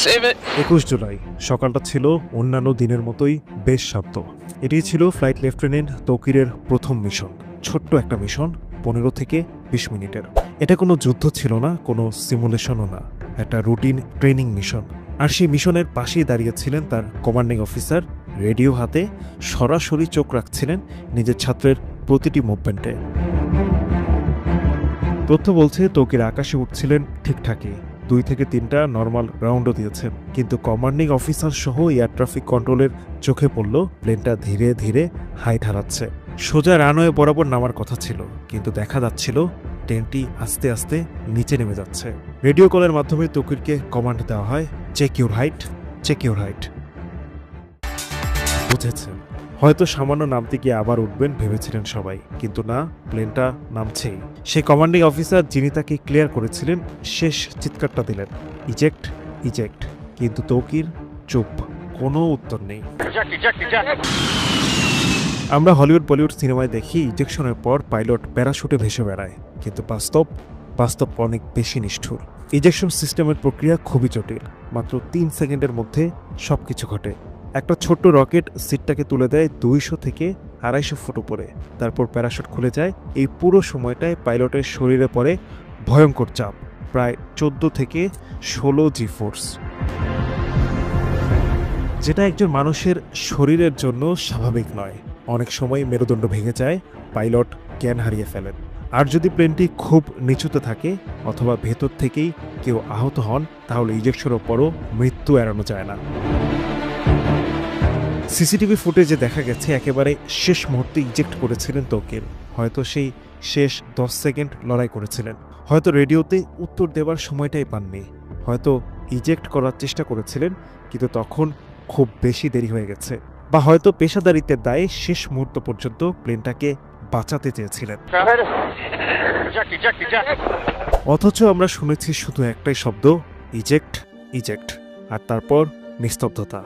21 জুলাই সকালটা ছিল অন্যান্য দিনের মতোই বেশ শান্ত। এটি ছিল ফ্লাইট লেফটেন্যান্ট তৌকিরের প্রথম মিশন। ছোট্ট একটা মিশন, 15 থেকে 20 মিনিটের। এটা কোনো যুদ্ধ ছিল না, কোনো সিমুলেশনও না, একটা রুটিন ট্রেনিং মিশন। আর সেই মিশনের পাশেই দাঁড়িয়েছিলেন তার কমান্ডিং অফিসার, রেডিও হাতে সরাসরি চোখ রাখছিলেন নিজের ছাত্রের প্রতিটি মুভমেন্টে। তথ্য বলছে তৌকির আকাশে উঠছিলেন ঠিকঠাকই, 2 থেকে 3টা নর্মাল রাউন্ডও দিয়েছেন, কিন্তু কমান্ডিং অফিসার সহ এয়ার ট্রাফিক কন্ট্রোলের চোখে পড়ল প্লেনটা ধীরে ধীরে হাইট হারাচ্ছে। সোজা রানওয়ে বরাবর নামার কথা ছিল, কিন্তু দেখা যাচ্ছিল ট্রেনটি আস্তে আস্তে নিচে নেমে যাচ্ছে। রেডিও কলের মাধ্যমে তৌকিরকে কমান্ড দেওয়া হয়, check your height, check your height. বুঝেছেন, হয়তো সামান্য নামতে গিয়ে আবার উঠবেন ভেবেছিলেন সবাই, কিন্তু না, প্লেনটা নামছেই। সেই কমান্ডিং অফিসার যিনি তাকে ক্লিয়ার করেছিলেন শেষ চিৎকারটা দিলেন, ইজেক্ট, ইজেক্ট। কিন্তু তৌকির চুপ, কোনো উত্তর নেই। আমরা হলিউড বলিউড সিনেমায় দেখি ইজেকশনের পর পাইলট প্যারাশুটে ভেসে বেড়ায়, কিন্তু বাস্তব অনেক বেশি নিষ্ঠুর। ইজেকশন সিস্টেমের প্রক্রিয়া খুবই জটিল। মাত্র 3 সেকেন্ডের মধ্যে সবকিছু ঘটে। একটা ছোট্ট রকেট সিটটাকে তুলে দেয় 200 থেকে 250 ফুট উপরে, তারপর প্যারাশুট খুলে যায়। এই পুরো সময়টায় পাইলটের শরীরে পড়ে ভয়ঙ্কর চাপ, প্রায় 14 থেকে 16 জি ফোর্স, যেটা একজন মানুষের শরীরের জন্য স্বাভাবিক নয়। অনেক সময় মেরুদণ্ড ভেঙে যায়, পাইলট জ্ঞান হারিয়ে ফেলেন। আর যদি প্লেনটি খুব নিচুতে থাকে অথবা ভেতর থেকেই কেউ আহত হন, তাহলে ইজেকশনের পরও মৃত্যু এড়ানো যায় না। সিসিটিভি ফুটেজে দেখা গেছে একেবারে শেষ মুহূর্তে ইজেক্ট করেছিলেন তৌকির। হয়তো সেই শেষ 10 সেকেন্ড লড়াই করেছিলেন, হয়তো রেডিওতে উত্তর দেওয়ার সময়টাই পাননি, হয়তো ইজেক্ট করার চেষ্টা করেছিলেন, কিন্তু তখন খুব বেশি দেরি হয়ে গেছে, বা হয়তো পেশাদারিত্বের দায়ে শেষ মুহূর্ত পর্যন্ত প্লেনটাকে বাঁচাতে চেয়েছিলেন। অথচ আমরা শুনেছি শুধু একটাই শব্দ, ইজেক্ট, ইজেক্ট, আর তারপর নিস্তব্ধতা।